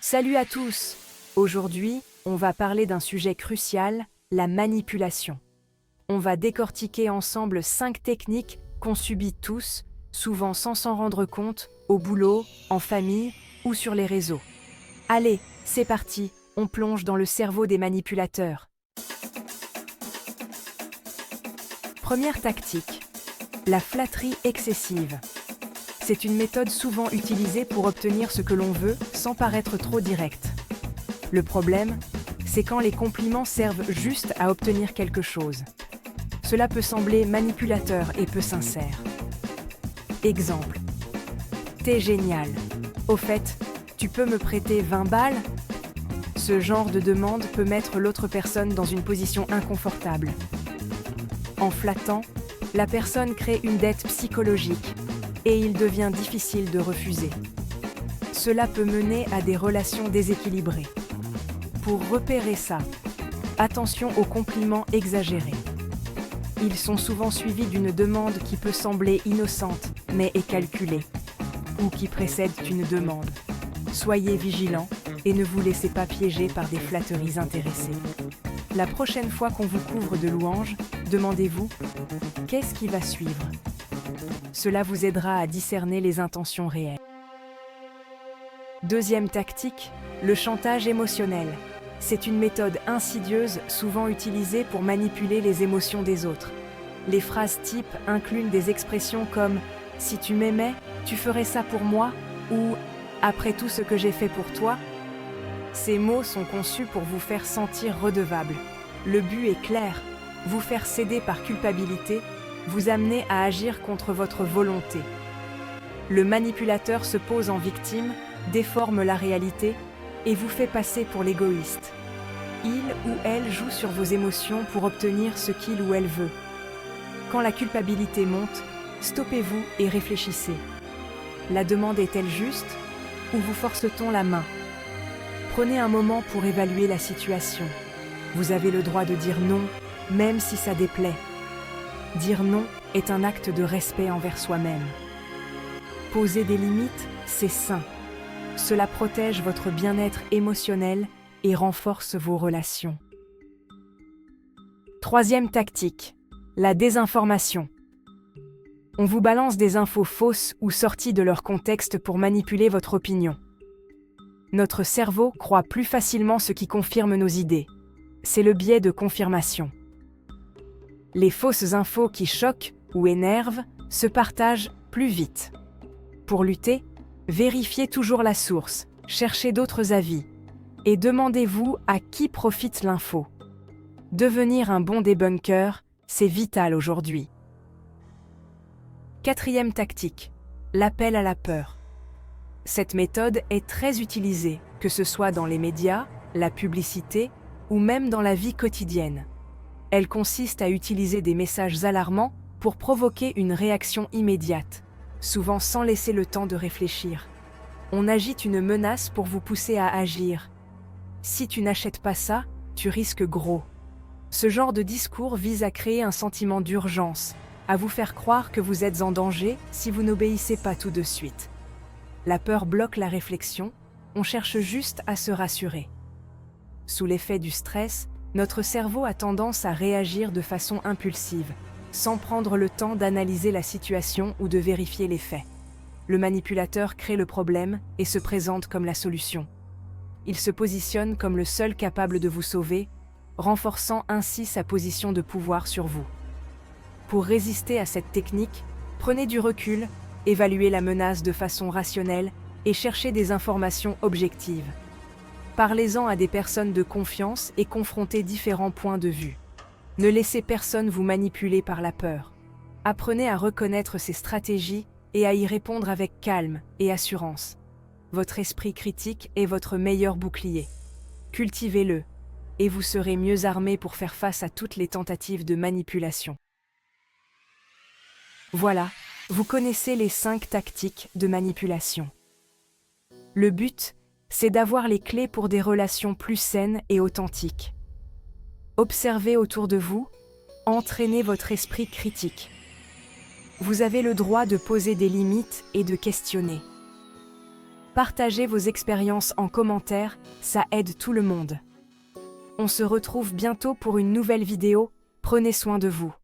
Salut à tous! Aujourd'hui, on va parler d'un sujet crucial, la manipulation. On va décortiquer ensemble 5 techniques qu'on subit tous, souvent sans s'en rendre compte, au boulot, en famille ou sur les réseaux. Allez, c'est parti, on plonge dans le cerveau des manipulateurs. Première tactique, la flatterie excessive. C'est une méthode souvent utilisée pour obtenir ce que l'on veut sans paraître trop direct. Le problème, c'est quand les compliments servent juste à obtenir quelque chose. Cela peut sembler manipulateur et peu sincère. Exemple. T'es génial. Au fait, tu peux me prêter 20 balles? Ce genre de demande peut mettre l'autre personne dans une position inconfortable. En flattant, la personne crée une dette psychologique et il devient difficile de refuser. Cela peut mener à des relations déséquilibrées. Pour repérer ça, attention aux compliments exagérés. Ils sont souvent suivis d'une demande qui peut sembler innocente, mais est calculée, ou qui précède une demande. Soyez vigilants et ne vous laissez pas piéger par des flatteries intéressées. La prochaine fois qu'on vous couvre de louanges, demandez-vous « Qu'est-ce qui va suivre ?» Cela vous aidera à discerner les intentions réelles. Deuxième tactique, le chantage émotionnel. C'est une méthode insidieuse souvent utilisée pour manipuler les émotions des autres. Les phrases type incluent des expressions comme « Si tu m'aimais, tu ferais ça pour moi » ou « Après tout ce que j'ai fait pour toi ». Ces mots sont conçus pour vous faire sentir redevable. Le but est clair, vous faire céder par culpabilité, vous amener à agir contre votre volonté. Le manipulateur se pose en victime, déforme la réalité et vous fait passer pour l'égoïste. Il ou elle joue sur vos émotions pour obtenir ce qu'il ou elle veut. Quand la culpabilité monte, stoppez-vous et réfléchissez. La demande est-elle juste ou vous force-t-on la main? Prenez un moment pour évaluer la situation. Vous avez le droit de dire non, même si ça déplaît. Dire non est un acte de respect envers soi-même. Poser des limites, c'est sain. Cela protège votre bien-être émotionnel et renforce vos relations. Troisième tactique, la désinformation. On vous balance des infos fausses ou sorties de leur contexte pour manipuler votre opinion. Notre cerveau croit plus facilement ce qui confirme nos idées. C'est le biais de confirmation. Les fausses infos qui choquent ou énervent se partagent plus vite. Pour lutter, vérifiez toujours la source, cherchez d'autres avis et demandez-vous à qui profite l'info. Devenir un bon débunker, c'est vital aujourd'hui. Quatrième tactique, l'appel à la peur. Cette méthode est très utilisée, que ce soit dans les médias, la publicité ou même dans la vie quotidienne. Elle consiste à utiliser des messages alarmants pour provoquer une réaction immédiate, souvent sans laisser le temps de réfléchir. On agite une menace pour vous pousser à agir. Si tu n'achètes pas ça, tu risques gros. Ce genre de discours vise à créer un sentiment d'urgence, à vous faire croire que vous êtes en danger si vous n'obéissez pas tout de suite. La peur bloque la réflexion, on cherche juste à se rassurer. Sous l'effet du stress, notre cerveau a tendance à réagir de façon impulsive, sans prendre le temps d'analyser la situation ou de vérifier les faits. Le manipulateur crée le problème et se présente comme la solution. Il se positionne comme le seul capable de vous sauver, renforçant ainsi sa position de pouvoir sur vous. Pour résister à cette technique, prenez du recul, évaluez la menace de façon rationnelle et cherchez des informations objectives. Parlez-en à des personnes de confiance et confrontez différents points de vue. Ne laissez personne vous manipuler par la peur. Apprenez à reconnaître ces stratégies et à y répondre avec calme et assurance. Votre esprit critique est votre meilleur bouclier. Cultivez-le, et vous serez mieux armé pour faire face à toutes les tentatives de manipulation. Voilà, vous connaissez les 5 tactiques de manipulation. Le but, c'est d'avoir les clés pour des relations plus saines et authentiques. Observez autour de vous, entraînez votre esprit critique. Vous avez le droit de poser des limites et de questionner. Partagez vos expériences en commentaire, ça aide tout le monde. On se retrouve bientôt pour une nouvelle vidéo, prenez soin de vous.